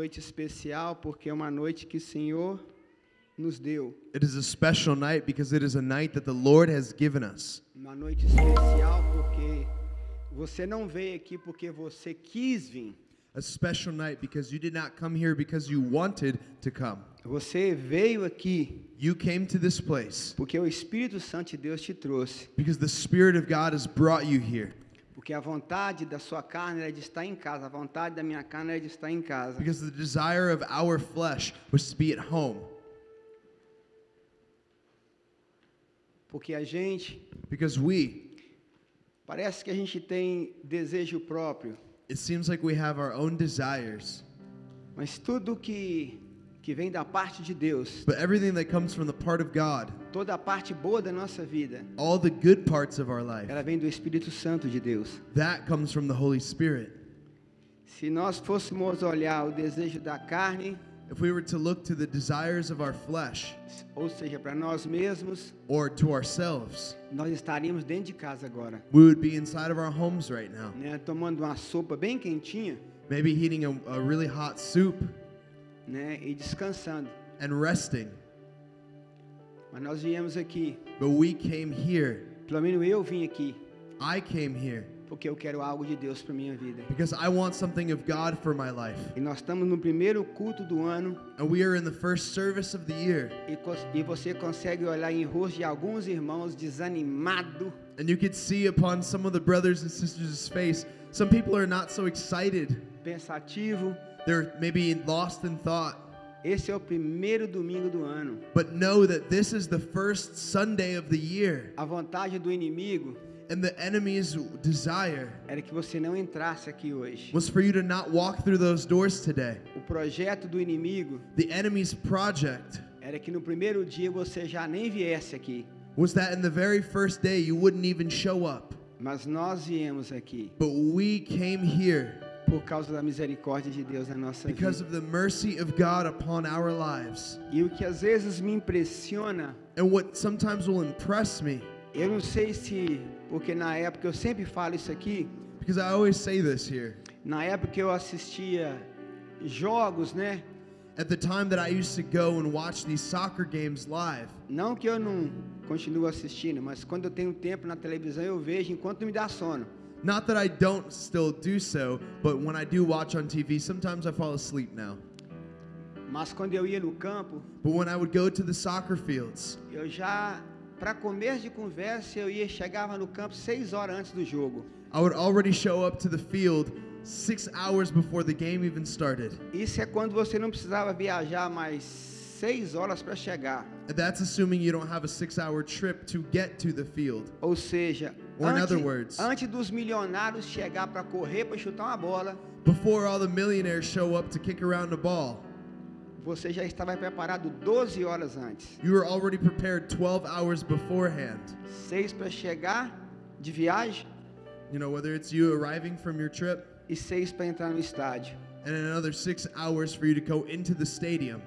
noite especial porque é uma noite que o Senhor nos deu. It is a special night because it is a night that the Lord has given us. Uma noite especial porque você não veio aqui porque você quis vir. A special night because you did not come here because you wanted to come. Você veio aqui You came to this place porque o Espírito Santo de Deus te trouxe. because the Spirit of God has brought you here. Porque a vontade da sua carne é de estar em casa. A vontade da minha carne é de estar em casa. Because the desire of our flesh was to be at home. Porque a gente, Because parece que a gente tem desejo próprio. it seems like we have our own desires. Mas tudo que vem da parte de Deus, But everything that comes from the part of God, toda a parte boa da nossa vida, all the good parts of our life, ela vem do Espírito Santo de Deus. that comes from the Holy Spirit. Se nós fôssemos olhar o desejo da carne, If we were to look to the desires of our flesh ou seja, para nós mesmos, or to ourselves, nós estaríamos dentro de casa agora, we would be inside of our homes right now. né, tomando uma sopa bem quentinha, Maybe eating a really hot soup né, e descansando. and resting. Mas nós viemos aqui, But we came here. pelo menos eu vim aqui, I came here porque eu quero algo de Deus para minha vida. because I want something of God for my life. E nós estamos no primeiro culto do ano And we are in the first service of the year. e você consegue olhar em rosto de alguns irmãos desanimado, And you could see upon some of the brothers and sisters' face, some people are not so excited. pensativo. They're maybe lost in thought. Esse é o primeiro domingo do ano. But know that this is the first Sunday of the year. A vontade do inimigo And the enemy's desire era que você não entrasse aqui hoje. was for you to not walk through those doors today. O projeto do inimigo The enemy's project era que no primeiro dia você já nem viesse aqui. was that in the very first day you wouldn't even show up. Mas nós viemos aqui But we came here por causa da misericórdia de Deus na nossa because vida. of the mercy of God upon our lives. E o que às vezes me impressiona, And what sometimes will impress me, eu não sei se, porque na época eu sempre falo isso aqui, because I always say this here, na época eu assistia jogos, né? at the time that I used to go and watch these soccer games live, Não que eu não continuo assistindo, mas quando eu tenho tempo na televisão eu vejo enquanto me dá sono. not that I don't still do so, but when I do watch on TV, sometimes I fall asleep now. Mas quando eu ia no campo, But when I would go to the soccer fields, eu já, para começo de conversa, chegava no campo 6 horas antes do jogo. I would already show up to the field 6 hours before the game even started. Isso é quando você não precisava viajar mais 6 horas para chegar. And that's assuming you don't have a 6-hour trip to get to the field. Ou seja, Or in other words, antes dos milionários chegar para correr, para chutar uma bola, before all the millionaires show up to kick around the ball, você já estava preparado 12 horas antes. you were already prepared 12 hours beforehand. 6 para chegar de viagem You know, whether it's you arriving from your trip e 6 para entrar no estádio. and another 6 hours for you to go into the stadium.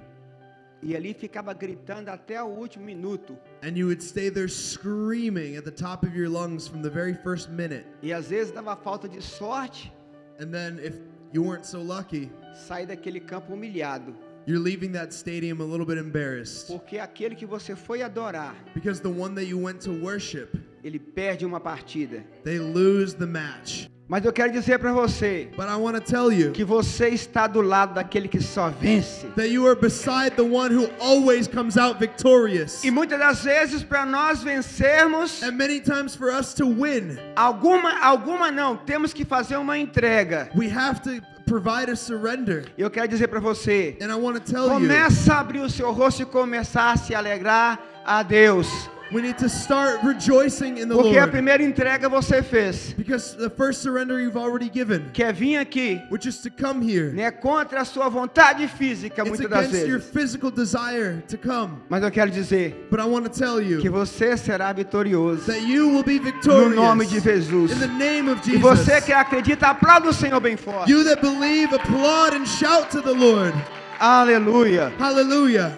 E ali ficava gritando até o último minuto. And you would stay there screaming at the top of your lungs from the very first minute. E às vezes dava falta de sorte, And then if you weren't so lucky, sair daquele campo humilhado. you're leaving that stadium a little bit embarrassed. Porque aquele que você foi adorar, Because the one that you went to worship, ele perde uma partida. they lose the match. Mas eu quero dizer para você But I want to tell you que você está do lado daquele que só vence. that you are beside the one who always comes out victorious. E muitas das vezes para nós vencermos, And many times for us to win, alguma não, temos que fazer uma entrega. we have to provide a surrender. E eu quero dizer para você, And I want to tell you, começa a abrir o seu rosto e começar a se alegrar a Deus. we need to start rejoicing in the Porque a Lord. primeira entrega você fez, Because the first surrender you've already given, que é vir aqui, which is to come here, né, contra a sua vontade física, it's muitas das against your vezes. physical desire to come. Mas eu quero dizer But I want to tell que you você será vitorioso that you will be no victorious nome de Jesus. in the name of E você Jesus. que acredita, aplauda o Senhor bem forte. You that believe, applaud and shout to the Lord. Aleluia. Hallelujah.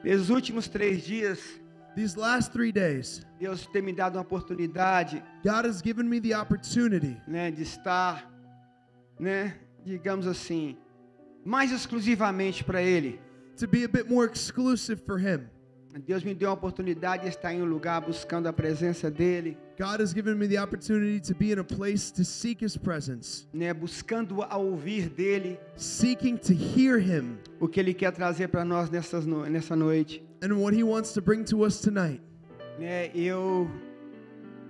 Nesses últimos 3 dias, These last 3 days, Deus tem me dado uma oportunidade, God has given me the opportunity né, de estar, né, digamos assim, mais exclusivamente para Ele. to be a bit more exclusive for Him. Deus me deu a oportunidade de estar em um lugar buscando a presença dEle, God has given me the opportunity to be in a place to seek His presence, né? Buscando a ouvir dEle, seeking to hear Him o que Ele quer trazer para nós nessa noite. and what He wants to bring to us tonight. Né? Eu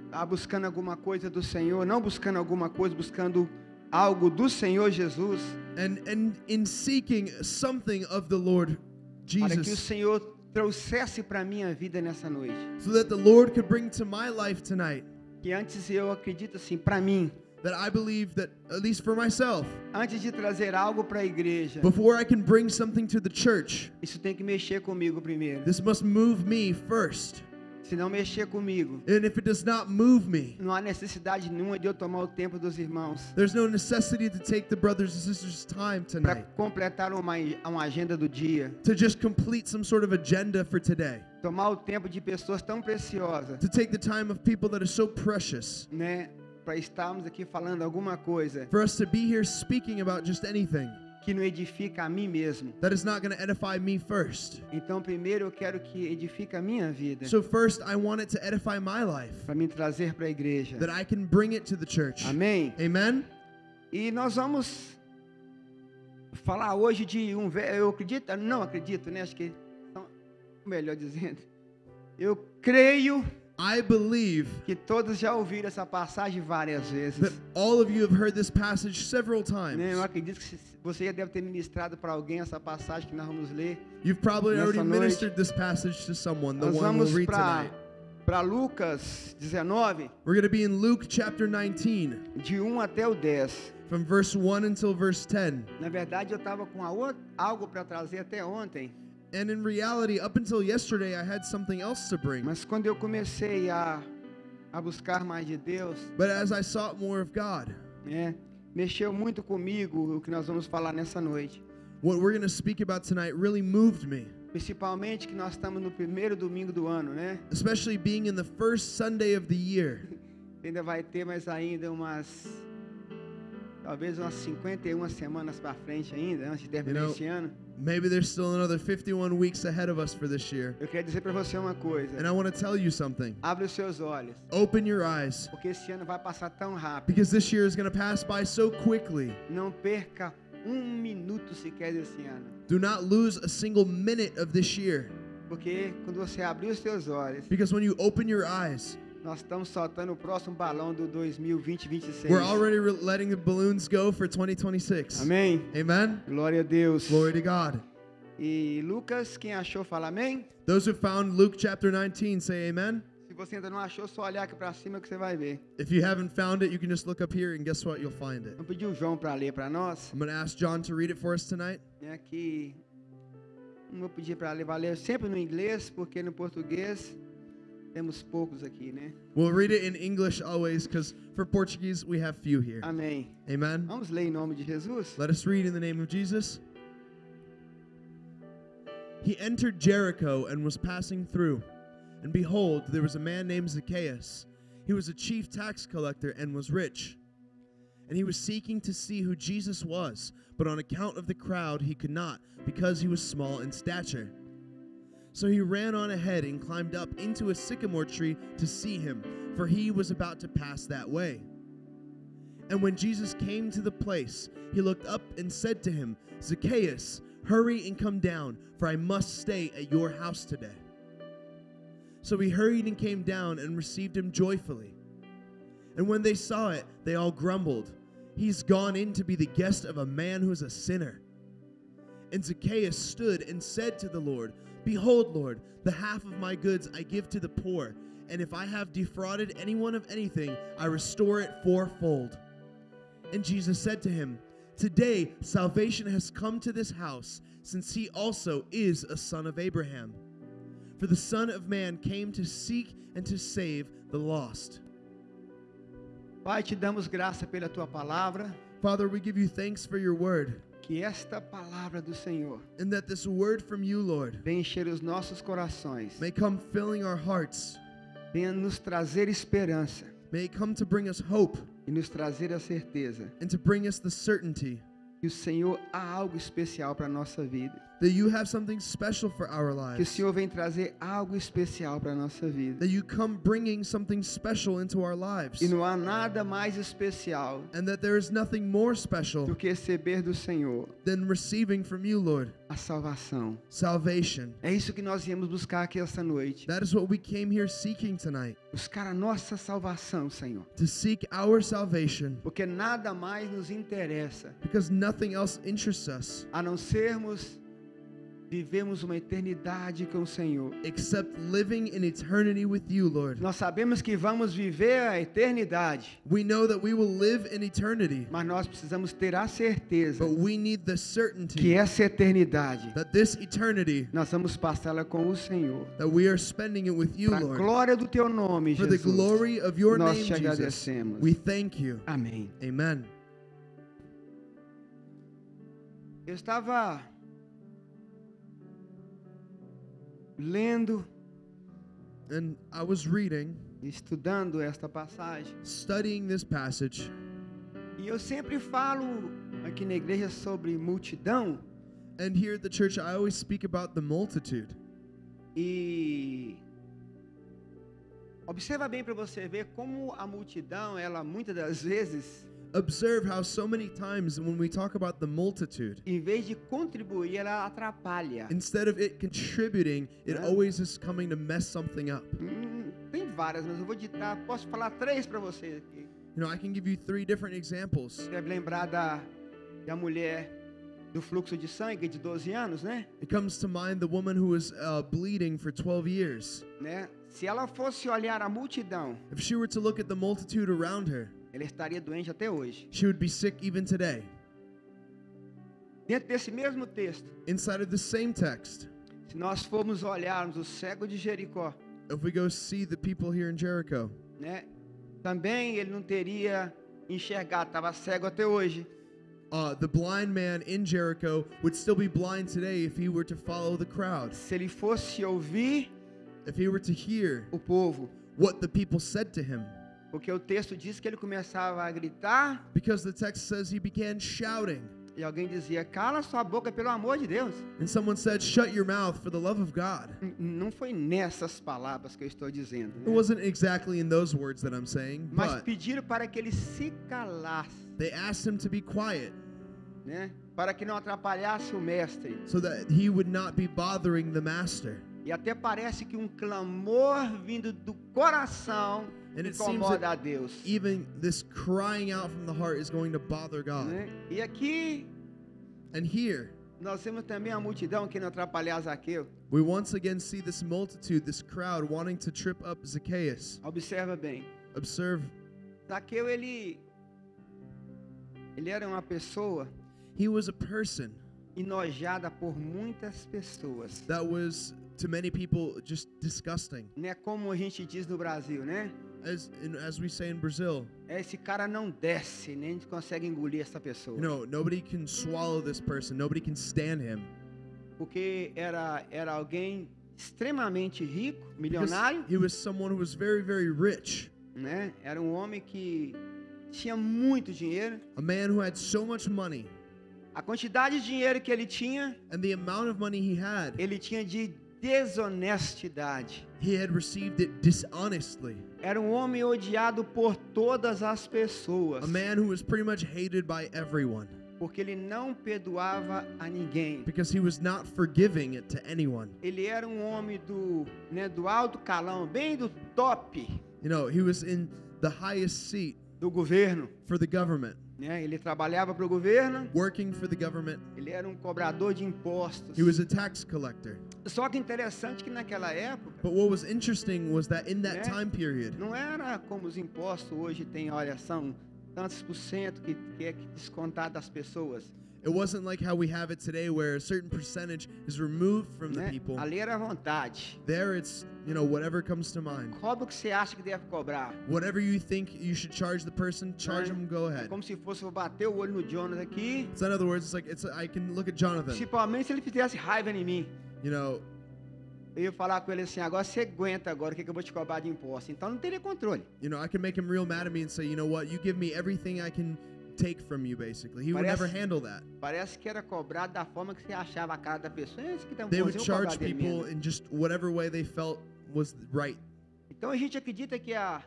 estava buscando alguma coisa do Senhor, não buscando alguma coisa, buscando algo do Senhor Jesus, And in seeking something of the Lord para que o Jesus, Senhor trouxesse para a minha vida nessa noite. so that the Lord could bring to my life tonight, Que antes eu acredito assim, para mim, that I believe that, at least for myself, antes de trazer algo para a igreja, before I can bring something to the church, isso tem que mexer comigo primeiro. this must move me first. Se não mexer comigo, And if it does not move me, não há necessidade nenhuma de eu tomar o tempo dos irmãos there's no necessity to take the brothers and sisters' time para tonight completar uma agenda do dia. to just complete some sort of agenda for today, Tomar o tempo de pessoas tão preciosas, to take the time of people that are so precious, né? Para estarmos aqui falando alguma coisa for us to be here speaking about just anything que não edifica a mim mesmo. that is not going to edify me first. Então, primeiro eu quero que edifique a minha vida, So first, I want it to edify my life, para me trazer para a igreja. that I can bring it to the church. Amém? Amen? E nós vamos falar hoje de eu acredito, não acredito, né? Acho que, melhor dizendo, eu creio I believe que todos já ouviram essa passagem várias vezes. that all of you have heard this passage several Né? Eu times. acredito que você já deve ter ministrado para alguém essa passagem que nós vamos ler. You've probably Nessa already noite, ministered this passage to someone, the Nós one we'll vamos read tonight. para Lucas 19, We're going to be in Luke chapter 19, de 1 até o 10. from verse 1 until verse 10. Na verdade, eu estava com algo para trazer até ontem, And in reality, up until yesterday, I had something else to bring. mas quando eu comecei a buscar mais de Deus, But as I sought more of God, né, mexeu muito comigo o que nós vamos falar nessa noite. what we're going to speak about tonight really moved me, Principalmente que nós estamos no primeiro domingo do ano, né? especially being in the first Sunday of the year. Ainda vai ter mais ainda talvez umas 51 semanas para frente ainda, antes de terminar esse ano. Maybe there's still another 51 weeks ahead of us for this year. Eu quero dizer para você uma coisa. And I want to tell you something. Abre os seus olhos, Open your eyes, porque esse ano vai passar tão rápido. because this year is going to pass by so quickly. Não perca minuto sequer desse ano. Do not lose a single minute of this year, Porque quando você abrir os seus olhos, because when you open your eyes, nós estamos soltando o próximo balão do 2020-26. we're already letting the balloons go for 2026. Amém? Amen? Glória a Deus. Glory to God. E Lucas, quem achou, fala amém. Those who found Luke chapter 19 say amen. Se você ainda não achou, só olhar aqui para cima que você vai ver. If you haven't found it, you can just look up here and guess what? You'll find it. Vamos pedir o João para ler para nós. I'm going to ask John to read it for us tonight. Né, que não vou pedir para ler sempre no inglês, porque no português temos poucos aqui, né? We'll read it in English always, because for Portuguese, we have few here. Amém. Amen? Vamos ler em nome de Jesus? Let us read in the name of Jesus. He entered Jericho and was passing through. And behold, there was a man named Zacchaeus. He was a chief tax collector and was rich. And he was seeking to see who Jesus was, but on account of the crowd he could not, because he was small in stature. So he ran on ahead and climbed up into a sycamore tree to see him, for he was about to pass that way. And when Jesus came to the place, he looked up and said to him, Zacchaeus, hurry and come down, for I must stay at your house today. So he hurried and came down and received him joyfully. And when they saw it, they all grumbled, He's gone in to be the guest of a man who is a sinner. And Zacchaeus stood and said to the Lord, Behold, Lord, the half of my goods I give to the poor, and if I have defrauded anyone of anything, I restore it fourfold. And Jesus said to him, Today salvation has come to this house, since he also is a son of Abraham. For the Son of Man came to seek and to save the lost. Pai, te damos graça pela tua palavra, Father, we give you thanks for your word, que esta palavra do Senhor and that this word from you, Lord, venha encher os nossos corações, may come filling our hearts. venha nos trazer esperança May it come to bring us hope e nos trazer a certeza and to bring us the certainty que o Senhor há algo especial para a nossa vida. that you have something special for our Que o lives, Senhor vem trazer algo especial para a nossa vida. that you come bringing something special into our lives, E não há nada mais especial and that there is nothing more do special que receber do Senhor than receiving from you, Lord, a salvação. salvation. É isso que nós viemos buscar aqui esta noite. That is what we came here seeking tonight, Buscar a nossa salvação, Senhor. to seek our salvation, Porque nada mais nos interessa because nothing else interests us a não sermos vivemos uma eternidade com o Senhor. except living in eternity with you, Lord. Nós sabemos que vamos viver a eternidade, We know that we will live in eternity, mas nós precisamos ter a certeza but we need the que certainty essa eternidade that this eternity, nós vamos passá-la com o Senhor. that we are spending it with you, Para a Lord. glória do teu nome, For the Jesus. glory of your Nós name, te Jesus, agradecemos. we thank you. Amém. Amen. Eu estava lendo, And I was reading, estudando esta passagem, studying this passage, e eu sempre falo aqui na igreja sobre multidão, and here at the church I always speak about the multitude. e observa bem para você ver como a multidão, ela muitas das vezes, Observe how so many times when we talk about the multitude, em vez de contribuir, ela atrapalha. instead of it contributing, it Yeah. always is coming to mess something up. Tem várias, mas eu vou ditar, posso falar 3 para você aqui. You know, I can give you 3 different examples. Você deve lembrar da mulher do fluxo de sangue de 12 anos, né? It comes to mind the woman who was bleeding for 12 years. Né? Se ela fosse olhar a multidão, If she were to look at the multitude around her, ela estaria doente até hoje. she would be sick even today. Dentro desse mesmo texto, Inside of the same text, se nós formos olharmos o cego de Jericó, if we go see the people here in Jericho, né? Também ele não teria enxergado, estava cego até hoje. the blind man in Jericho would still be blind today if he were to follow the crowd, Se ele fosse ouvir if he were to hear o povo, what the people said to him. porque o texto diz que ele começava a gritar Because the text says he began shouting, e alguém dizia: cala sua boca, pelo amor de Deus. and someone said, "Shut your mouth for the love of God." Não foi nessas palavras que eu estou dizendo, It né? wasn't exactly in those words that I'm saying, Mas but pediram para que ele se calasse, they asked him to be quiet né? Para que não atrapalhasse o mestre. so that he would not be bothering the master. E até parece que um clamor vindo do coração And it seems incomoda that a Deus. even this crying out from the heart is going to bother God. Né? E aqui And here, nós temos também a multidão que não atrapalhar Zaqueu. we once again see this multitude, this crowd wanting to trip up Zacchaeus. Observa bem. Observe, Zaqueu, ele era uma pessoa he was a person enojada por muitas pessoas, that was, to many people, just disgusting. né? Como a gente diz no Brasil, né? As we say in Brazil, Esse cara não desce, nem consegue engolir essa pessoa. you know, nobody can swallow this person. Nobody can stand him. Porque era alguém extremamente rico, Because milionário, he was someone who was very, very rich. né? Era um homem que tinha muito dinheiro. A man who had so much money. A quantidade de dinheiro que ele tinha money he had, ele tinha de desonestidade. he had received it dishonestly. Era um homem odiado por todas as pessoas, A man who was pretty much hated by everyone porque ele não perdoava a ninguém. because he was not forgiving it to anyone. Ele era um homem do alto calão, bem do top You know, he was in the highest seat do governo, for the government, né? Ele trabalhava para o governo, working for the government. ele era um cobrador de impostos. He was a tax collector. Só que interessante que naquela época But what was interesting was that in that Yeah. time period, não era como os impostos hoje tem, olha, são tantos por cento que é descontado das pessoas, it wasn't like how we have it today where a certain percentage is removed from the né? people. Ali era à vontade. There it's, you know, whatever comes to mind. Cobra o que você acha que deve cobrar. Whatever you think you should charge the person, charge Né? them, go É ahead. como se fosse eu bater o olho no Jonas aqui, So in other words, it's like I can look at Jonathan, principalmente se ele fizesse raiva em mim. you know, Eu ia falar com ele assim: agora você aguenta agora o que eu vou te cobrar de imposto. Então não teria controle. I can make him real mad at me and say, you know what, you give me everything I can take from you, basically. He would Parece- never handle that. Parece que era cobrado da forma que você achava a cara da pessoa. Esse que tá They would bonzinho, vou cobrar charge dele people mesmo. in just whatever way they felt was right. Então a gente acredita que a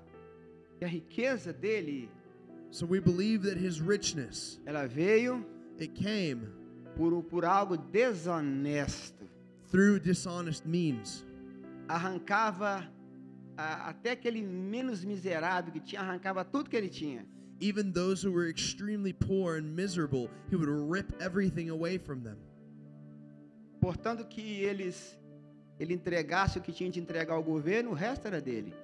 riqueza dele, So we believe that his richness, ela veio it came por algo desonesto. through dishonest means. Arrancava até aquele menos miserável que tinha, arrancava tudo que ele tinha. Even those who were extremely poor and miserable, he would rip everything away from them. Portanto que ele entregasse o que tinha de entregar ao governo, o resto era dele.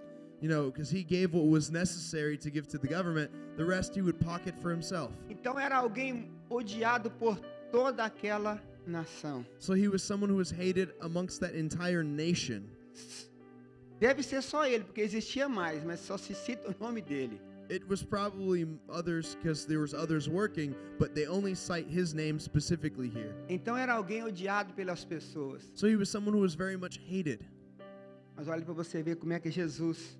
You know, because he gave what was necessary to give to the government, the rest he would pocket for himself. Então era alguém odiado por toda aquela nação. So he was someone who was hated amongst that entire nation. Deve ser só ele, porque existia mais, mas só se cita o nome dele. It was probably others because there was others working, but they only cite his name specifically here. Então era alguém odiado pelas pessoas. So he was someone who was very much hated. Mas olha para você ver como é que Jesus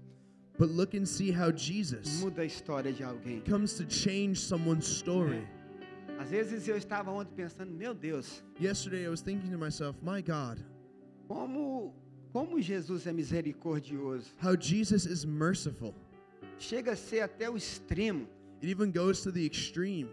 But look and see how Jesus muda a história de alguém. comes to change someone's story. Às vezes eu estava ontem pensando, meu Deus, Yesterday I was thinking to myself, my God, como Jesus é misericordioso. how Jesus is merciful. Chega a ser até o extremo, It even goes to the extreme.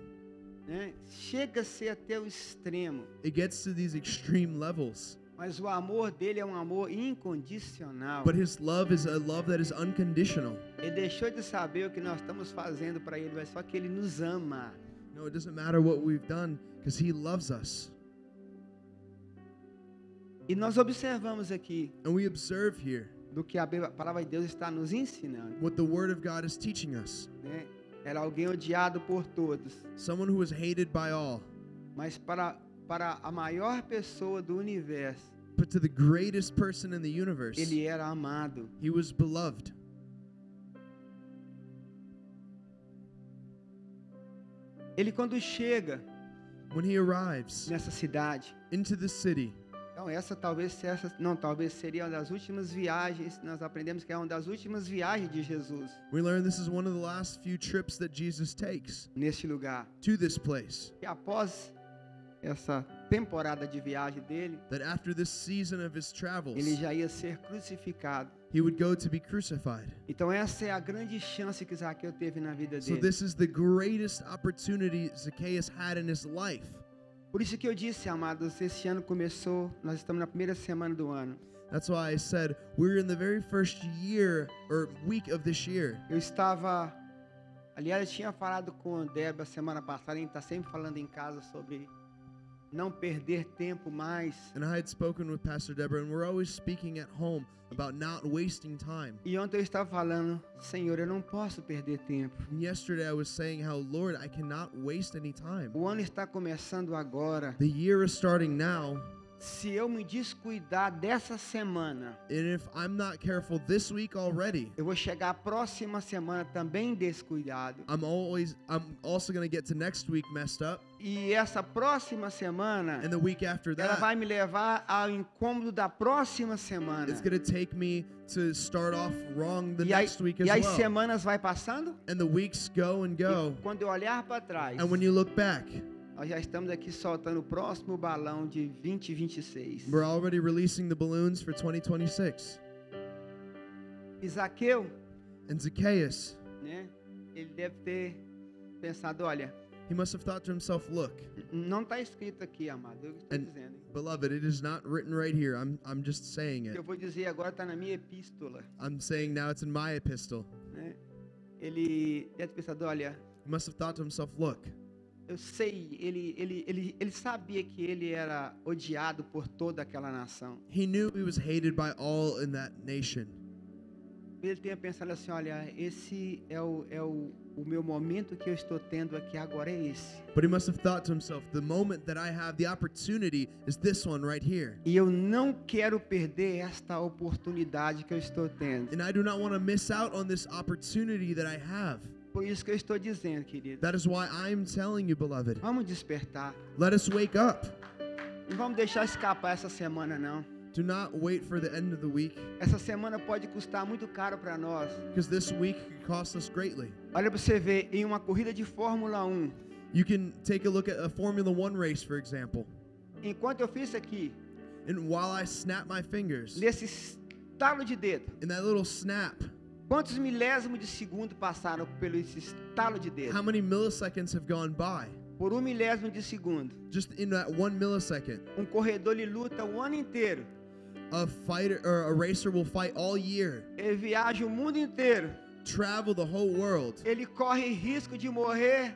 né? Chega a ser até o extremo. It gets to these extreme levels. Mas o amor dele é um amor incondicional. But his love is a love that is unconditional. Ele deixou de saber o que nós estamos fazendo para ele, mas só que ele nos ama. No, it doesn't matter what we've done because he loves us. E nós observamos aqui And we observe here do que a palavra de Deus está nos ensinando, what the word of God is teaching us. né? Era alguém odiado por todos, Someone who was hated by all, mas para a maior pessoa do universo, but to the greatest person in the universe, ele era amado. he was beloved. Ele quando chega When he arrives nessa cidade, into the city, então talvez seria uma das últimas viagens, nós aprendemos que é uma das últimas viagens de Jesus we learn this is one of the last few trips that Jesus takes neste lugar. to this place. E após essa temporada de viagem dele, That after this season of his travels, ele já ia ser crucificado. he would go to be crucified. Então essa é a grande chance que Zaqueu teve na vida So dele. this is the greatest opportunity Zacchaeus had in his life. Por isso que eu disse, amados, esse ano começou, nós estamos na primeira semana do ano. That's why I said we're in the very first year or week of this year. Eu estava, aliás, eu tinha falado com a Débora semana passada, a gente está sempre falando em casa sobre não perder tempo mais. And I had spoken with Pastor Deborah, and we're always speaking at home about not wasting time. E ontem eu estava falando, Senhor, eu não posso perder tempo. And yesterday I was saying how, Lord, I cannot waste any time. O ano está começando agora. The year is starting now, Se eu me descuidar dessa semana, and if I'm not careful this week already, eu vou chegar a próxima semana também descuidado. I'm also going to get to next week messed up, E essa próxima semana, and the week after ela that, vai me levar ao incômodo da próxima semana. it's going to take me to start off wrong the E, aí, next week as e as well. semanas vai passando, And the weeks go and go, e quando eu olhar para trás, and when you look back, nós já estamos aqui soltando o próximo balão de 2026. we're already releasing the balloons for 2026. E Zaqueu, And Zacchaeus, né, ele deve ter pensado, olha, he must have thought to himself, look, não está escrito aqui, amado, eu estou And- dizendo. Hein? beloved, it is not written right here. I'm just saying O que it. eu vou dizer agora está na minha epístola. I'm saying now it's in my epistle. Né? Ele deve ter pensado, olha, He must have thought to himself, look, eu sei, ele sabia que ele era odiado por toda aquela nação. he knew he was hated by all in that nation. Ele tenha pensado assim, olha, esse é o meu momento que eu estou tendo aqui agora, é esse. But he must have thought to himself, the moment that I have the opportunity is this one right here. E eu não quero perder esta oportunidade que eu estou tendo. And I do not want to miss out on this opportunity that I have. Por isso que eu estou dizendo, querido. That is why I'm telling you, beloved, Vamos despertar. let us wake up. Não vamos deixar escapar essa semana, não. Do not wait for the end of the week, Essa semana pode custar muito caro para nós. because this week could cost us greatly. Olha para você ver, em uma corrida de Fórmula 1, You can take a look at a Formula One race, for example. Enquanto eu fiz isso aqui, And while I snap my fingers, nesse estalo de dedo, in that little snap, quantos milésimos de segundo passaram pelo esse estalo de dedo? how many milliseconds have gone by? Por milésimo de segundo. Just in that 1 millisecond. Corredor ele luta o ano inteiro. A fighter or a racer will fight all year, Ele viaja o mundo inteiro. travel the whole world, Ele corre risco de morrer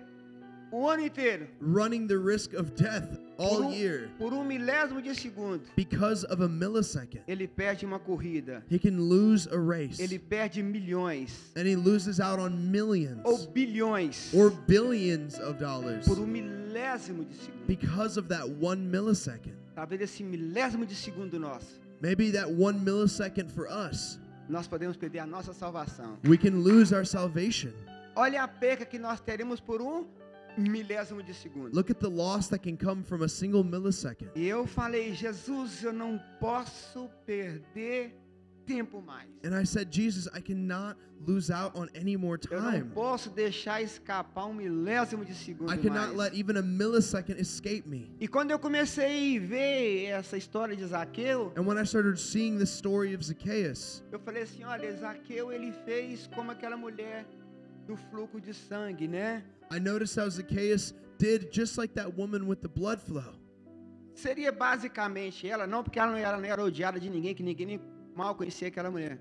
o ano inteiro. running the risk of death all year Por milésimo de segundo. because of a millisecond. Ele perde uma corrida. He can lose a race, Ele perde milhões and he loses out on millions ou bilhões or billions of dollars por milésimo de segundo. because of that 1 millisecond. Talvez esse milésimo de segundo nosso, Maybe that 1 millisecond for us, nós podemos perder a nossa salvação. we can lose our salvation. Olha a perca que nós teremos por milésimo de segundo. Look at the loss that can come from a single millisecond. E eu falei, Jesus, eu não posso perder tempo mais. And I said, Jesus, I cannot lose out on any more Eu não time. posso deixar escapar milésimo de segundo I cannot let mais. even a millisecond escape me. E quando eu comecei a ver essa história de Zaqueu, And when I started seeing the story of Zacchaeus, eu falei assim, olha, Zaqueu ele fez como aquela mulher do fluxo de sangue, né? I noticed how Zacchaeus did just like that woman with the blood flow. Seria basicamente ela, não porque ela não era odiada de ninguém, que ninguém nem mal conhecia aquela mulher.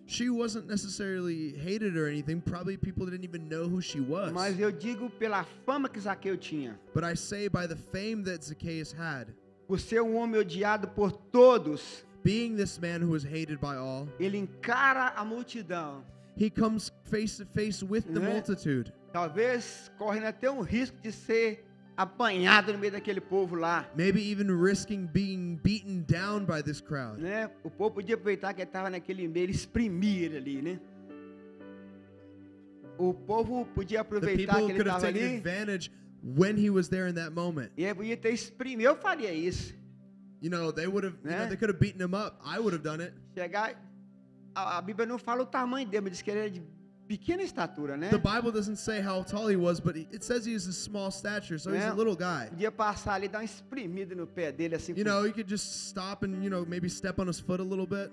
She wasn't necessarily hated or anything. Probably people didn't even know who she was. Mas eu digo pela fama que Zaqueu tinha. But I say by the fame that Zacchaeus had, Por ser homem odiado por todos, being this man who was hated by all, ele encara a multidão. he comes face to face with the Né? multitude. Talvez correndo até risco de ser apanhado no meio daquele povo lá. Maybe even risking being beaten down by this crowd. Né? O povo podia aproveitar que ele estava naquele meio e exprimir ele ali, né? O povo podia The aproveitar people que ele could have estava taken ali advantage when he was there in that moment. e ele podia ter exprimido. Eu faria isso. You know, they would have, Né? they could have beaten him up. I would have done it. Chegar, a Bíblia não fala o tamanho dele, mas diz que ele é de pequena estatura, né? The Bible doesn't say how tall he was, but it says he is a small stature, so he's a Né? little guy. Podia passar ali e dar uma espremida no pé dele assim. You know, you could just stop and, you know, maybe step on his foot a little bit.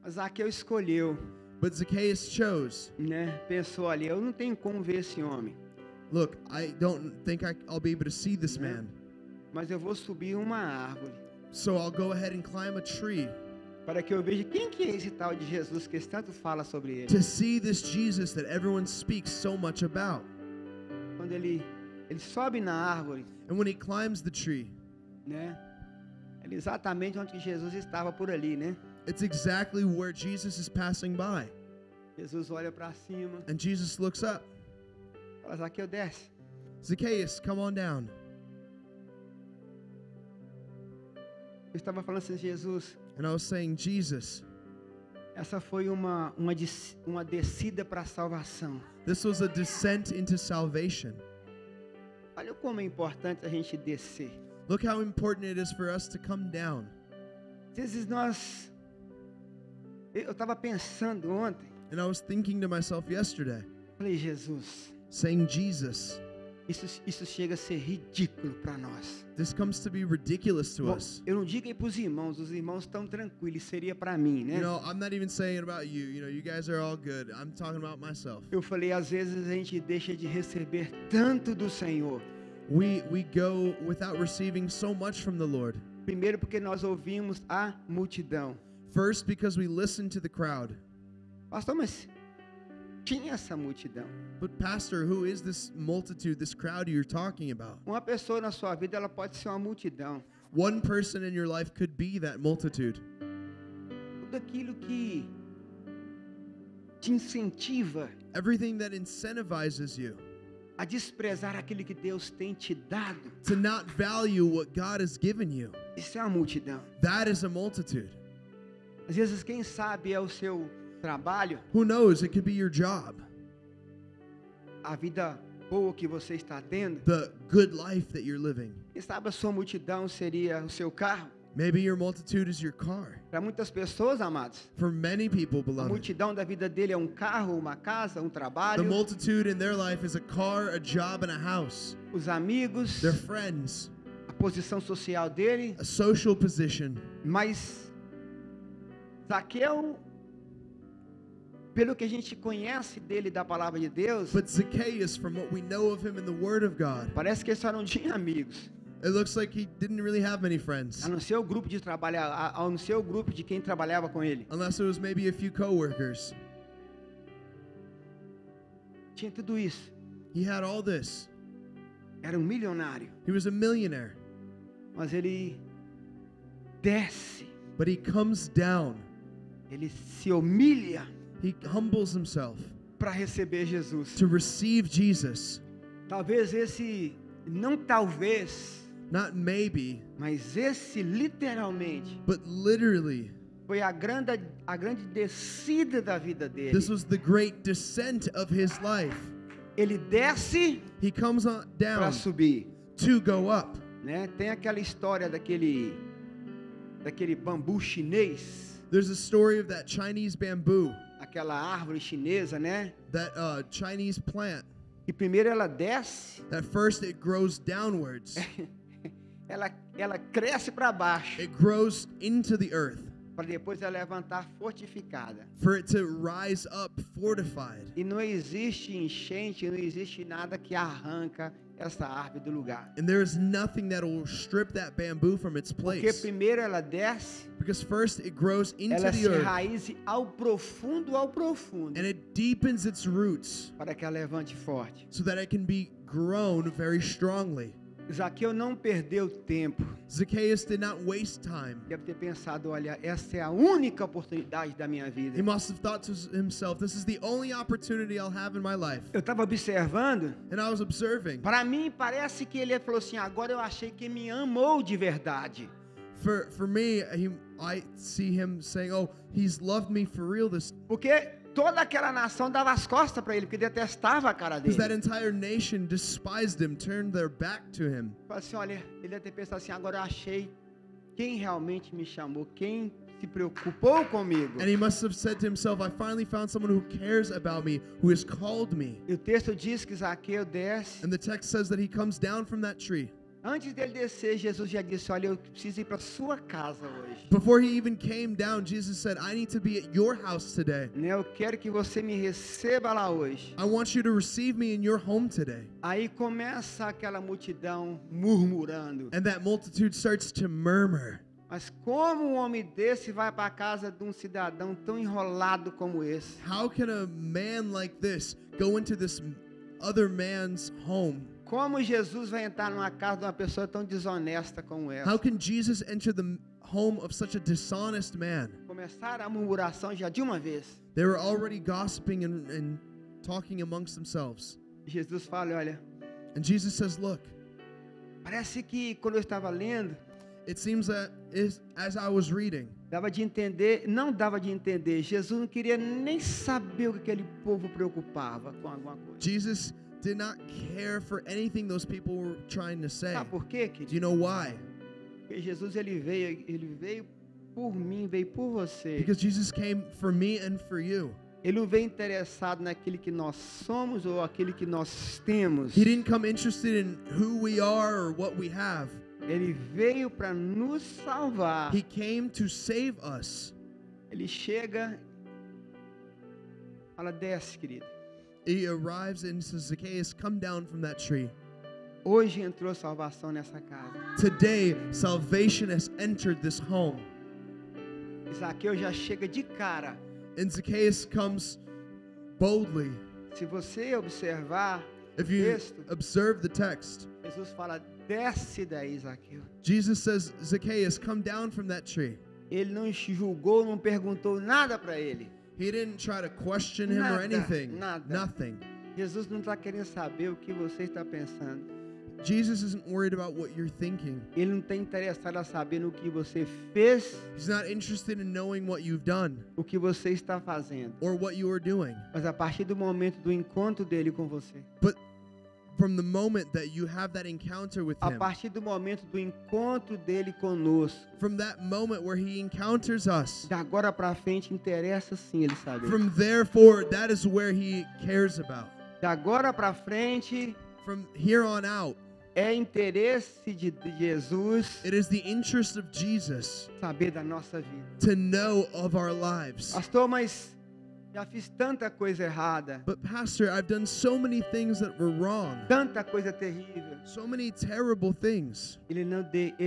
Mas Zaqueu escolheu, But Zacchaeus chose, né? Pensou ali, eu não tenho como ver esse homem, look, I don't think I'll be able to see this Né? man. mas eu vou subir uma árvore So I'll go ahead and climb a tree para que eu veja quem que é esse tal de Jesus que tanto fala sobre ele. to see this Jesus that everyone speaks so much about. Quando ele sobe na árvore, And when he climbs the tree, né? É exatamente onde que Jesus estava por ali, né? it's exactly where Jesus is passing by. Jesus olha para cima, And Jesus looks up. fala, Zaqueu, desce. Zacchaeus, come on down. Eu estava falando assim, Jesus, And I was saying, Jesus, essa foi uma descida para a salvação. this was a descent into salvation. Olha como é importante a gente descer. Look how important it is for us to come down. Às vezes eu estava pensando ontem, And I was thinking to myself yesterday, falei, Jesus, saying, Jesus, isso chega a ser ridículo para nós. this comes to be ridiculous to Bom, us. eu não digo aí para os irmãos estão tranquilos, seria para mim, né? You know, I'm not even saying it about you. You know, you guys are all good. I'm talking about myself. Eu falei, às vezes a gente deixa de receber tanto do Senhor. We go without receiving so much from the Lord. Primeiro porque nós ouvimos a multidão. First, because we listen to the crowd. Pastor, mas tinha essa multidão. But pastor, who is this multitude, this crowd you're talking about? Uma pessoa na sua vida, ela pode ser uma multidão. One person in your life could be that multitude. Tudo aquilo que te incentiva Everything that incentivizes you a desprezar aquilo que Deus tem te dado. to not value what God has given you. Isso é uma multidão. That is a multitude. Às vezes, quem sabe é o seu trabalho, Who knows? It could be your job, a vida boa que você está tendo. the good life that you're living. Quem sabe a sua multidão seria o seu carro. Maybe your multitude is your car. Para muitas pessoas, amados, For many people, a beloved, multidão da vida dele é um carro, uma casa, um the trabalho, multitude in their life is a car, a job, and a house. os amigos, Their friends, a posição social dele. a social position. Mas Zaqueu, pelo que a gente conhece dele da palavra de Deus, But Zacchaeus, from what we know of him in the Word of God, parece que ele só não tinha amigos. it looks like he didn't really have many friends, A não ser o grupo de trabalho, a não ser o grupo de quem trabalhava com ele. unless it was maybe a few coworkers. Tinha tudo isso. He had all this. Era um milionário. He was a millionaire, Mas ele desce, but he comes down. ele se humilha He humbles himself para receber Jesus. to receive Jesus. Talvez esse, não talvez, Not maybe, mas esse literalmente but literally, foi a grande descida da vida dele. this was the great descent of his life. Ele desce He comes on para down subir, to go up. né? Tem aquela história daquele bambu chinês, There's a story of that Chinese bamboo, aquela árvore chinesa, né? that Chinese plant. E primeiro ela desce, At first, it grows downwards. ela cresce para baixo, It grows into the earth para depois ela levantar fortificada. for it to rise up fortified. E não existe enchente, não existe nada que arranca essa árvore do lugar. And there is nothing that will strip that bamboo from its Porque place. primeiro ela desce, Because first, it grows into ela the se earth raize ao profundo, and it deepens its roots para que ela levante forte. so that it can be grown very strongly. Zaqueu não perdeu tempo. Zacchaeus did not waste time. Deve ter pensado, olha, essa é a única oportunidade da minha He vida. must have thought to himself, this is the only opportunity I'll have in my life. Eu estava observando, And I was observing. para mim parece que ele falou assim, agora eu achei que me amou de verdade. For me, I see him saying, oh, he's loved me for real this. Porque toda aquela nação dava as costas para ele, porque detestava a cara Because that dele. entire nation despised him, turned their back to him. Falei assim, olha, ele deve ter pensado assim, agora eu achei quem realmente me chamou, quem se preocupou comigo. And he must have said to himself, I finally found someone who cares about me, who has called me. E o texto diz que Zaqueu desce. And the text says that he comes down from that tree. Antes dele descer, Jesus já disse, olha, eu preciso ir para sua casa hoje. Before he even came down, Jesus said, I need to be at your house today. Né, eu quero que você me receba lá hoje. I want you to receive me in your home today. Aí começa aquela multidão murmurando. And that multitude starts to murmur. Mas como um homem desse vai para a casa de um cidadão tão enrolado como esse? How can a man like this go into this other man's home? Como Jesus vai entrar numa casa de uma pessoa tão desonesta como essa? How can Jesus enter the home of such a dishonest man? Começaram a murmuração já de uma vez. They were already gossiping and talking amongst themselves. Jesus fala, olha, And Jesus says, look, parece que quando eu estava lendo, it seems that as I was reading, dava de entender, não dava de entender. Jesus não queria nem saber o que aquele povo preocupava com alguma coisa. Jesus did not care for anything those people were trying to say. Sabe por quê, Do querido? you know why? Porque Jesus ele veio por mim, veio por você. Because Jesus came for me and for you. Ele não veio interessado naquele que nós somos ou aquele que nós temos. He didn't come interested in who we are or what we have. Ele veio para nos salvar. He came to save us. Ele chega, fala, desce, querido. He arrives and says, Zacchaeus, come down from that tree. Hoje entrou salvação nessa casa. Today, salvation has entered this home. Zaqueu já chega de cara. And Zacchaeus comes boldly. Se você observar If o you texto, observe the text, Jesus fala, desce daí, Zaqueu. Jesus says, Zacchaeus, come down from that tree. Ele não julgou, não perguntou nada para ele. He didn't try to question him or Nada, anything. nada. Nothing. Jesus não está querendo saber o que você está pensando. Jesus isn't worried about what you're thinking. Ele não está interessado a saber no que você fez, He's not interested in knowing what you've done o que você está fazendo. or what you are doing. Mas a partir do momento do encontro dele com você, But from the moment that you have that encounter with A him, partir do momento do encontro dele conosco, from that moment where he encounters us, de agora para frente interessa sim ele saber. from there forward, that is where he cares about. De agora para frente From here on out, é interesse de Jesus it is the interest of Jesus saber da nossa vida. to know of our lives. Pastor, mas já fiz tanta coisa errada, But Pastor, I've done so many things that were wrong, tanta coisa terrível. so many terrible things. Ele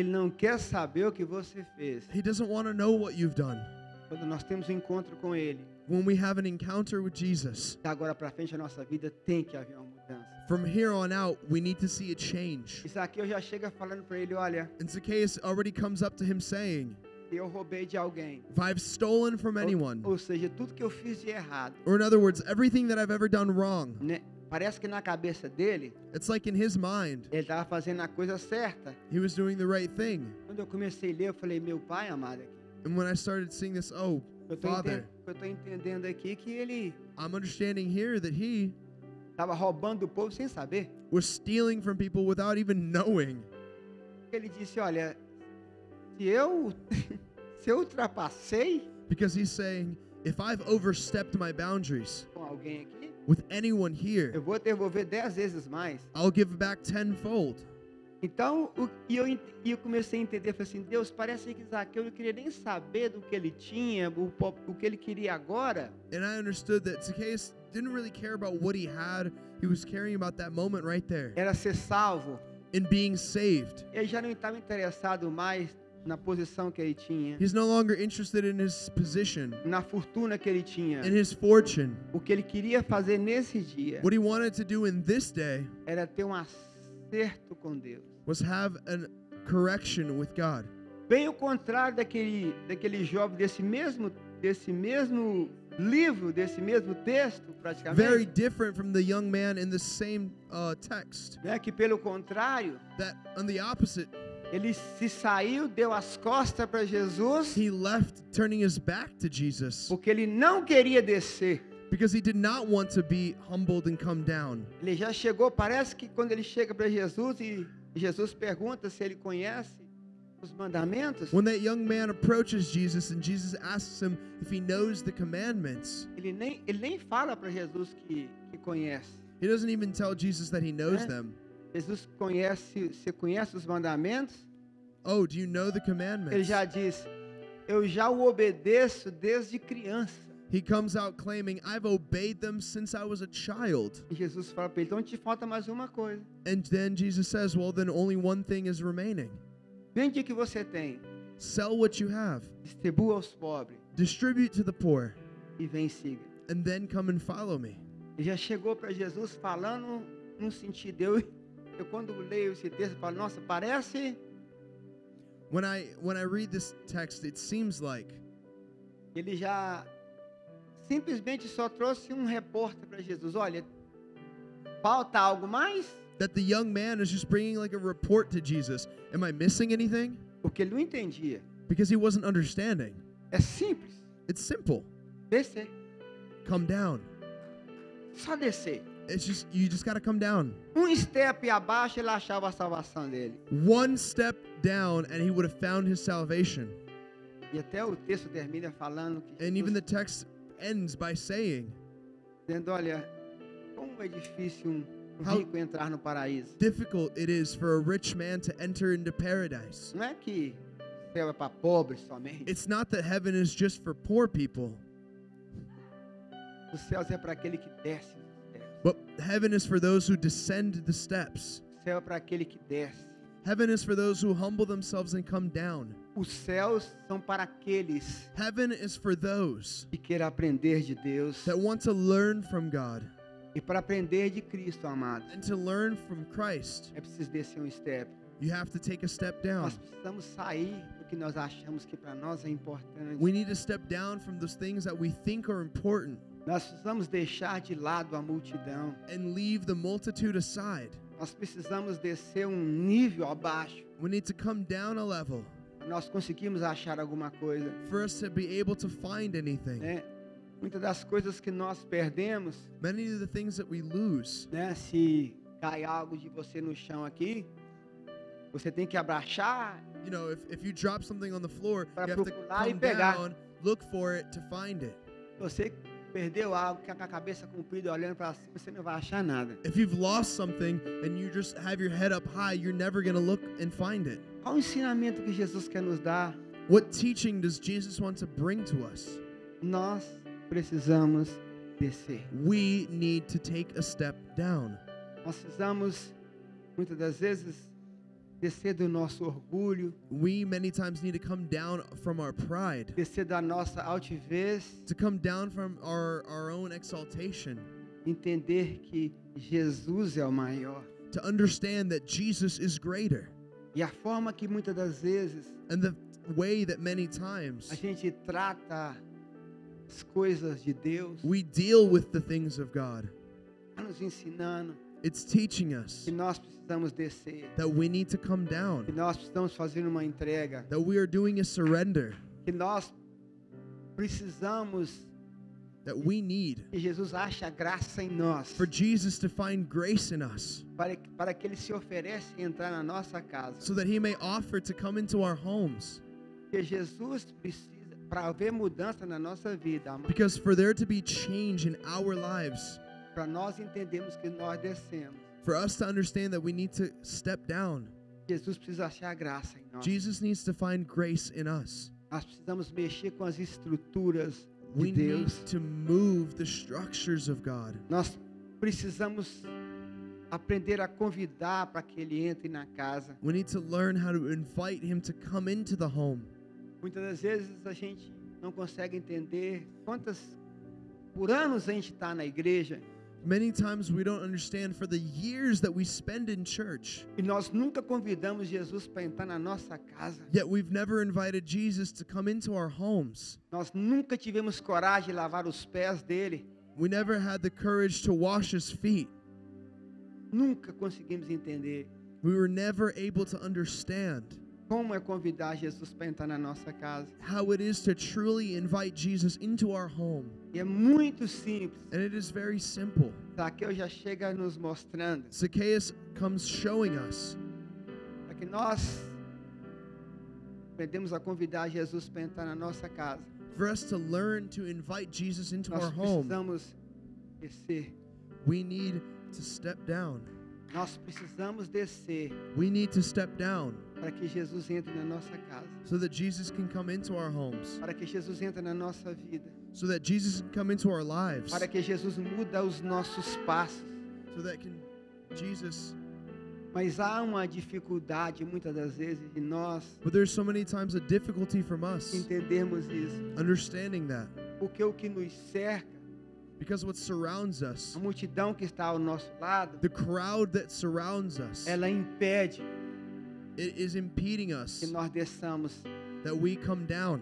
não quer saber o que você fez. He doesn't want to know what you've done. Quando nós temos um encontro com Ele, When we have an encounter with Jesus, de agora para frente a nossa vida tem que haver uma mudança. from here on out, we need to see a change. Isaqueu já chega falando para ele, olha, And Zacchaeus already comes up to him saying, eu roubei de alguém. if I've stolen from anyone, Ou seja, tudo que eu fiz de errado, or in other words, everything that I've ever done wrong, né? Parece que na cabeça dele, it's like in his mind, ele estava fazendo a coisa certa. he was doing the right thing. Quando eu comecei a ler, eu falei, meu pai amado aqui, And when I started seeing this, oh, eu Father, estou entendendo aqui que ele I'm understanding here that he estava roubando o povo sem saber. was stealing from people without even knowing. Ele disse, olha, se eu se eu ultrapassei Because he's saying, if I've overstepped my boundaries com alguém aqui, with anyone here, eu vou devolver 10 vezes mais. I'll give back tenfold. Então, eu comecei a entender, falei assim, Deus, parece que Zaqueu não queria nem saber do que ele tinha, o que ele queria agora. And I understood that Zacchaeus didn't really care about what he had. He was caring about that moment right there Era ser salvo. in being saved. Ele já não estava interessado mais na posição que ele tinha, He's no longer interested in his position, na fortuna que ele tinha. in his fortune. O que ele queria fazer nesse dia What he wanted to do in this day era ter um acerto com Deus. was have a correction with God. Bem o contrário daquele jovem desse mesmo livro, desse mesmo texto, praticamente. Very different from the young man in the same text. Né, que pelo contrário, That on the opposite, ele se saiu, deu as costas para Jesus, he left turning his back to Jesus porque ele não queria descer. because he did not want to be humbled and come down. Ele já chegou, parece que quando ele chega para Jesus e Jesus pergunta se ele conhece os mandamentos, When that young man approaches Jesus and Jesus asks him if he knows the commandments, ele nem fala para Jesus que conhece. he doesn't even tell Jesus that he knows É. them. Jesus conhece, você conhece os mandamentos? Oh, do you know the Ele commandments? já diz, eu já o obedeço desde criança. He comes out claiming, I've obeyed them since I was a child. E Jesus fala para ele, então te falta mais uma coisa. And then Jesus says, well, then only one thing is remaining. Vende o que você tem, Sell what you have, distribua aos pobres distribute to the poor, e vem e siga. and then come and follow me. Ele já chegou para Jesus falando num sentido. Eu quando leio esse texto, falo, nossa, parece When I read this text, it seems like ele já simplesmente só trouxe um repórter para Jesus. Olha, falta algo mais? that the young man is just bringing like a report to Jesus. Am I missing anything? Porque ele não entendia. Because he wasn't understanding. É simples. It's simple. Descer. Come down. Só descer. It's just, you just got to come down. Um step abaixo ele achava a salvação dele. One step down and he would have found his salvation. E até o texto termina falando que And even the Jesus, text ends by saying, dizendo, olha, como é difícil um How- rico entrar no paraíso. difficult it is for a rich man to enter into paradise. Não é que o céu é para pobres somente. It's not that heaven is just for poor people, Os céus é para aquele que desce os céus. but heaven is for those who descend the steps. O céu é para aquele que desce. Heaven is for those who humble themselves and come down. Os céus são para aqueles Heaven is for those que queiram aprender de Deus. that want to learn from God E para aprender de Cristo, amado, and to learn from Christ. é preciso descer um step. You have to take a step down. Nós precisamos sair do que nós achamos que para nós é importante. We need to step down from those things that we think are important Nós precisamos deixar de lado a multidão. and leave the multitude aside. Nós precisamos descer um nível abaixo. We need to come down a level Para nós conseguirmos achar alguma coisa. for us to be able to find anything. Né? Muitas das coisas que nós perdemos, Many of the things that we lose, né? Se cai algo de você no chão aqui, você tem que abaixar You know, if you drop something on the floor, para you have to procurar e come pegar. down, look for it to find it. Você perdeu algo, que com a cabeça comprida olhando para cima, você não vai achar nada. If you've lost something and you just have your head up high, you're never going to look and find it. Qual o ensinamento que Jesus quer nos dar? What teaching does Jesus want to bring to us? Nós precisamos descer. We need to take a step down. Nós precisamos, muitas das vezes, descer do nosso orgulho, We many times need to come down from our pride, descer da nossa altivez, to come down from our own exaltation, entender que Jesus é o maior. to understand that Jesus is greater. E a forma que muitas das vezes And the way that many times a gente trata as coisas de Deus, we deal with the things of God, está nos ensinando it's teaching us que nós precisamos descer, that we need to come down, que nós precisamos fazer uma entrega, that we are doing a surrender, que nós precisamos that we need que Jesus ache a graça em nós, for Jesus to find grace in us, para que Ele se ofereça em entrar na nossa casa. so that He may offer to come into our homes. Porque Jesus precisa, para haver mudança na nossa vida, amado, Because for there to be change in our lives, para nós entendermos que nós descemos, for us to understand that we need to step down, Jesus precisa achar graça em nós. Jesus needs to find grace in us. Nós precisamos mexer com as estruturas de We need Deus. to move the structures of God. Nós precisamos aprender a convidar para que Ele entre na casa. We need to learn how to invite Him to come into the home. Muitas das vezes a gente não consegue entender por anos a gente está na igreja Many times we don't understand for the years that we spend in church, e nós nunca convidamos Jesus para entrar na nossa casa. yet we've never invited Jesus to come into our homes. Nós nunca tivemos coragem de lavar os pés dele. We never had the courage to wash His feet. Nunca conseguimos entender We were never able to understand como é convidar Jesus para entrar na nossa casa. how it is to truly invite Jesus into our home. E é muito simples. And it is very simple. Zaqueu já chega nos mostrando Zacchaeus comes showing us para que nós aprendemos a convidar Jesus para entrar na nossa casa. for us to learn to invite Jesus into Nós our home. precisamos descer. We need to step down. Nós precisamos descer We need to step down para que Jesus entre na nossa casa, so that Jesus can come into our homes, para que Jesus entre na nossa vida, so that Jesus can come into our lives, para que Jesus muda os nossos passos. so that Jesus. Mas há uma dificuldade muitas das vezes de nós But there's so many times a difficulty from us entendermos isso, understanding that, porque o que nos cerca, because what surrounds us, a multidão que está ao nosso lado, the crowd that surrounds us, ela impede it is impeding us que nós desçamos. that we come down.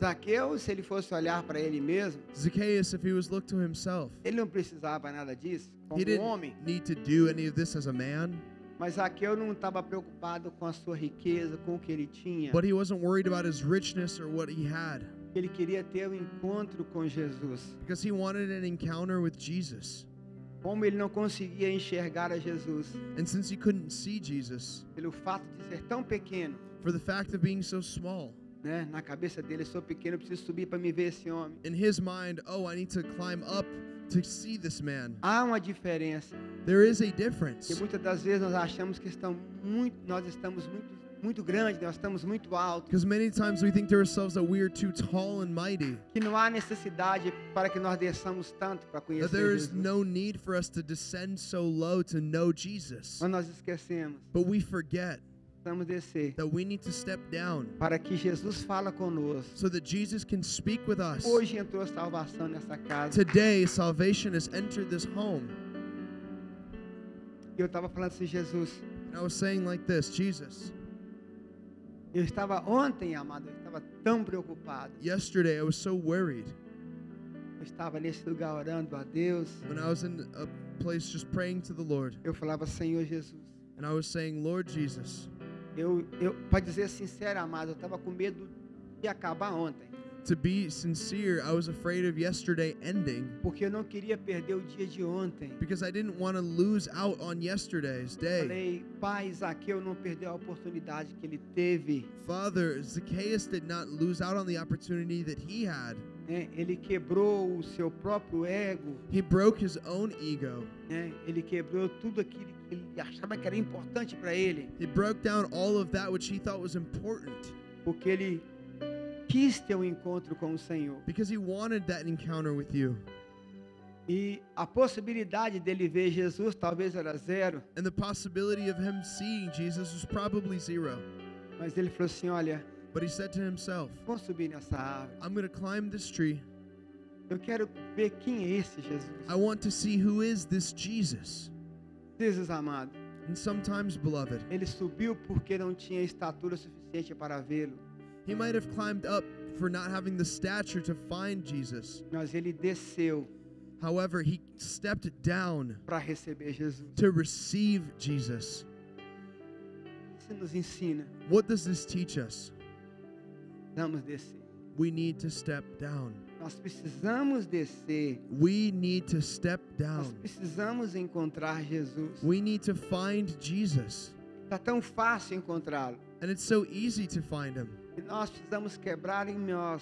Zaqueu, se ele fosse olhar para ele mesmo, Zacchaeus, if he was looked to himself, ele não precisava nada disso, como he didn't homem. need to do any of this as a man, Mas Zaqueu não estava preocupado com a sua riqueza, com o que ele tinha. but he wasn't worried about his richness or what he had, Ele queria ter um encontro com Jesus. because he wanted an encounter with Jesus. Como ele não conseguia enxergar a Jesus, And since he couldn't see Jesus, pelo fato de ser tão pequeno, for the fact of being so small, né? Na cabeça dele, eu sou pequeno, eu preciso subir para me ver esse homem. in his mind, oh, I need to climb up to see this man. Há uma diferença, There is a que difference. muitas das vezes nós achamos que nós estamos muito grandes, nós estamos muito altos, Because many times we think to ourselves that we are too tall and mighty, que não há necessidade para que nós desçamos tanto para that conhecer there is Jesus. no need for us to descend so low to know Jesus. Mas nós esquecemos, But we forget precisamos descer that we need to step down para que Jesus fala conosco. so that Jesus can speak with us. Hoje entrou salvação nessa casa. Today, salvation has entered this home. E eu estava falando assim, Jesus, And I was saying like this, Jesus, eu estava ontem, amado, eu estava tão preocupado. yesterday I was so worried Eu estava nesse lugar orando a Deus. when I was in a place just praying to the Lord. Eu falava, Senhor Jesus. And I was saying, Lord Jesus, Para dizer sincero, amado, eu estava com medo de acabar ontem. To be sincere, I was afraid of yesterday ending porque eu não queria perder o dia de ontem. because I didn't want to lose out on yesterday's day. Falei, pai, Zaqueu não perdeu a oportunidade que ele teve. Father, Zacchaeus did not lose out on the opportunity that he had. Né? Ele quebrou o seu próprio ego. He broke his own ego. Né? Ele quebrou tudo aquilo que ele achava que era importante para ele. He broke down all of that which he thought was important Porque ele quis ter um encontro com o Senhor. because he wanted that encounter with you. E a possibilidade dele ver Jesus talvez era zero. And the possibility of him seeing Jesus was probably zero. Mas ele falou assim, olha, But he said to himself, vamos subir nessa árvore. I'm going to climb this tree. Eu quero ver quem é esse Jesus. I want to see who is this Jesus. Jesus amado. And sometimes, beloved, Ele subiu porque não tinha estatura suficiente para vê-lo. he might have climbed up for not having the stature to find Jesus. Mas ele desceu However, he stepped down para receber Jesus. to receive Jesus. Isso nos ensina. What does this teach us? Vamos descer. We need to step down. Nós precisamos descer. We need to step Nós down. precisamos encontrar Jesus. We need to find Jesus. Está tão fácil encontrá-lo. And it's so easy to find him E nós precisamos quebrar em nós.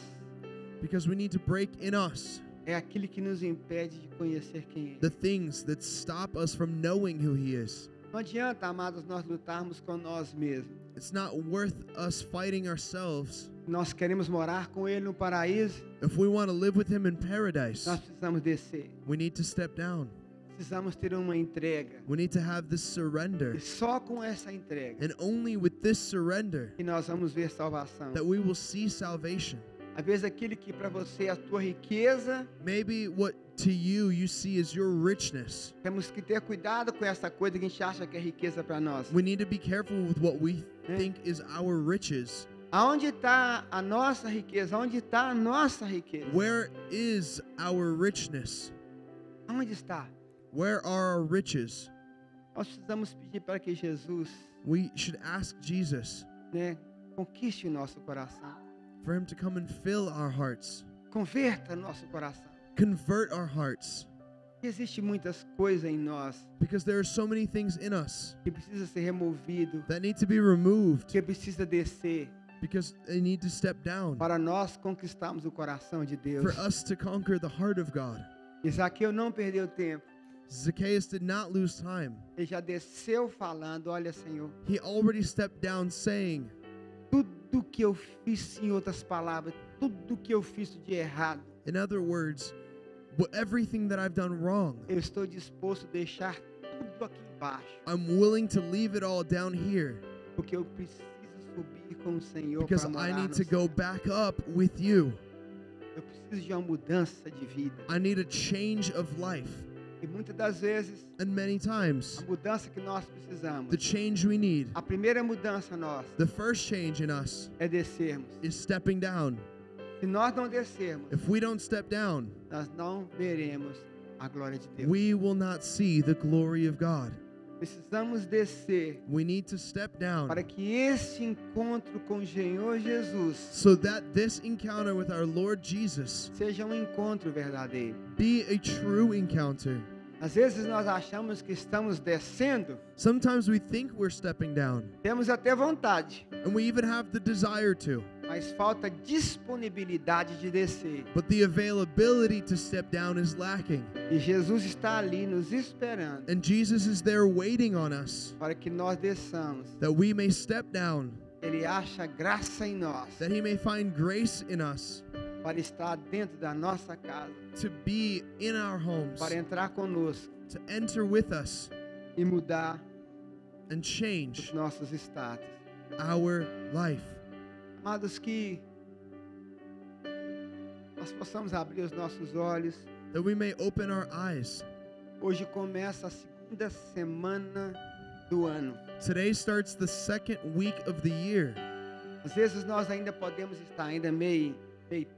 because we need to break in us É aquilo que nos impede de conhecer quem é. the things that stop us from knowing who he is. Não adianta, amados, nós lutarmos com nós mesmos. It's not worth us fighting ourselves. Nós queremos morar com Ele no paraíso. If we want to live with him in paradise, Nós precisamos descer. we need to step down. Precisamos ter uma entrega. We need to have this surrender. E só com essa entrega And only with this surrender que nós vamos ver salvação. that we will see salvation. Às vezes aquilo que para você é a tua riqueza, Maybe what to you see as your richness. temos que ter cuidado com essa coisa que a gente acha que é riqueza para nós. We need to be careful with what we think is our riches. Aonde está a nossa riqueza? Aonde está a nossa riqueza? Where is our richness? Aonde está? Where are our riches? Nós precisamos pedir para que Jesus, We should ask Jesus né, conquiste o nosso coração. for him to come and fill our hearts, Converta nosso coração. convert our hearts, Existem muitas coisas em nós because there are so many things in us que precisa ser removido, that need to be removed que precisa descer because they need to step down para nós conquistarmos o coração de Deus. for us to conquer the heart of God. E Zaqueu não perdeu tempo. Zacchaeus did not lose time. Ele já desceu falando, olha, Senhor, He already stepped down saying, tudo que eu fiz, em outras palavras, tudo que eu fiz de errado, in other words, everything that I've done wrong, eu estou disposto a deixar tudo aqui embaixo, I'm willing to leave it all down here porque eu preciso subir com o Senhor because para I morar need no to céu. go back up with you. Eu preciso de uma mudança de vida. I need a change of life. E muitas das vezes, And many a times, mudança que nós precisamos, the change we need, a primeira mudança nossa, the first change in us, é descermos. is stepping down. Se nós não descermos, If we don't step down, nós não veremos a glória de Deus. we will not see the glory of God. Precisamos descer We need to step down para que esse encontro com o Senhor Jesus so that this encounter with our Lord Jesus seja um encontro verdadeiro. be a true encounter. Às vezes nós achamos que estamos descendo, Sometimes we think we're stepping down, temos até vontade, and we even have the desire to, mas falta disponibilidade de descer. but the availability to step down is lacking. E Jesus está ali nos esperando And Jesus is there waiting on us para que nós desçamos. that we may step down, Ele acha graça em nós that he may find grace in us para estar dentro da nossa casa, to be in our homes, para entrar conosco to enter with us e mudar and os change nossos status. our life. Amados, que nós possamos abrir os nossos olhos. That we may open our eyes. Hoje começa a segunda semana do ano. Today starts the second week of the year. Às vezes nós ainda podemos estar ainda meio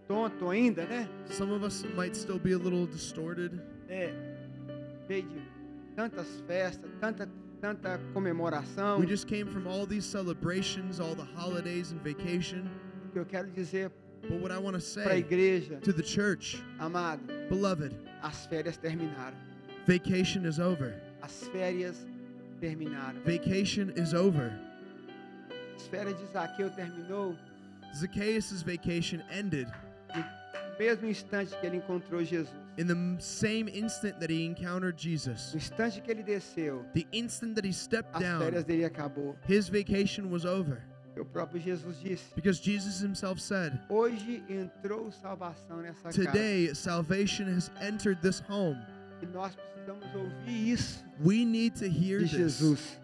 tonto ainda, né? Some of us might still be a little distorted. Meio de tantas festas, tanta comemoração. We just came from all these celebrations, all the holidays and vacation. O que eu quero dizer But what I want to para a say igreja, to the church, amado, beloved, as férias terminaram. vacation is over. As férias terminaram. Vacation is over. As férias de Zaqueu terminou Zacchaeus' vacation ended no mesmo instante que ele encontrou Jesus. in the same instant that he encountered No Jesus. instante que ele desceu, The instant that he stepped as férias down, dele acabou. his vacation was over. O próprio Jesus disse: Because Jesus himself said, hoje entrou salvação nessa casa. today salvation has entered this home. E nós precisamos ouvir isso We need to hear de this. Jesus.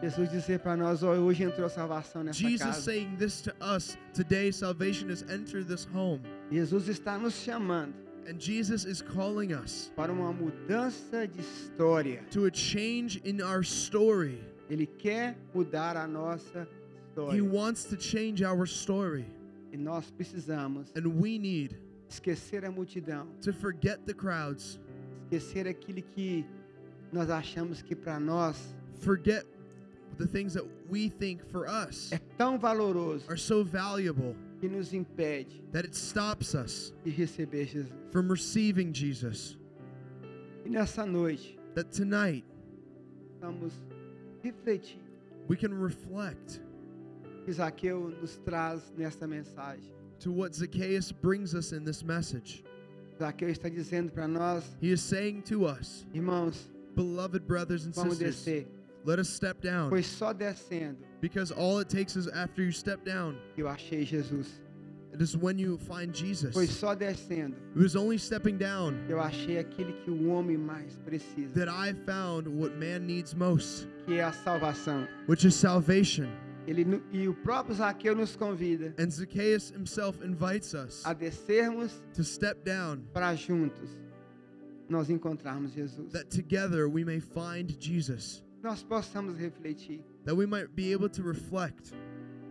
Jesus dizer para nós: "Ó, hoje entrou salvação nessa Jesus casa." saying this to us, today salvation has entered this home. Jesus está nos chamando And Jesus is calling us para uma mudança de história. to a change in our story. Ele quer mudar a nossa He história. wants to change our story. E nós precisamos And we need esquecer a multidão, to forget the crowds, esquecer aquilo que nós achamos que para nós forget the things that we think for us é tão valoroso are so valuable que nos impede that it stops us de receber Jesus. from receiving Jesus. E nessa noite, That tonight vamos refletir we can reflect o que Zaqueu nos traz nesta mensagem. to what Zacchaeus brings us in this message. Zaqueu está dizendo para nós: He is saying to us, irmãos, beloved brothers and vamos sisters, descer. let us step down, Foi só descendo because all it takes is after you step down, que eu achei Jesus. it is when you find Jesus. Foi só descendo It was only stepping down que eu achei aquilo que o homem mais precisa, that I found what man needs most, que é a salvação. which is salvation. E o próprio Zaqueu nos convida And Zacchaeus himself invites us a descermos to step down, para juntos nós encontrarmos Jesus. that together we may find Jesus, Nós possamos refletir that we might be able to reflect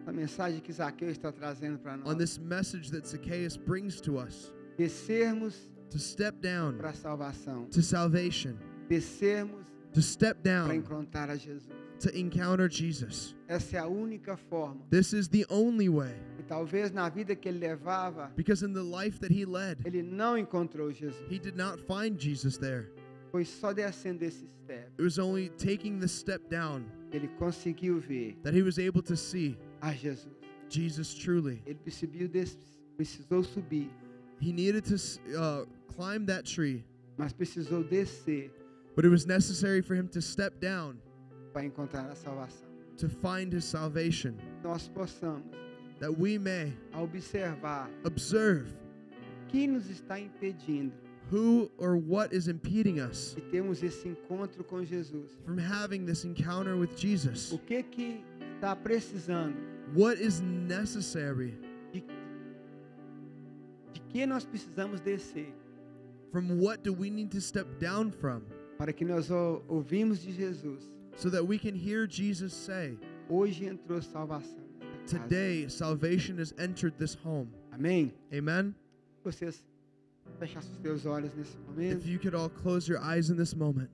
a mensagem que Zaqueu está trazendo para on nós. this message that Zacchaeus brings to us, Descermos to step down para a salvação. to salvation, Descermos to step para down encontrar a Jesus. to encounter Jesus. Essa é a única forma. This is the only way, E talvez na vida que ele levava, because in the life that he led, ele não encontrou Jesus. he did not find Jesus there. Foi só descendo esse step It was only taking the step down que ele conseguiu ver that he was able to see a Jesus. Jesus truly. Ele precisou subir, He needed to climb that tree, mas precisou descer but it was necessary for him to step down para encontrar a salvação. to find his salvation, Nós possamos that we may observar observe o que nos está impedindo who or what is impeding us de termos esse encontro com Jesus. from having this encounter with Jesus. O que está precisando, What is necessary? de que nós precisamos descer From what do we need to step down from para que nós ouvimos de Jesus. so that we can hear Jesus say, Hoje entrou salvação nessa casa. today salvation has entered this home. Amém? Amen? Vocês fechassem os teus olhos nesse momento. If you could all close your eyes in this moment.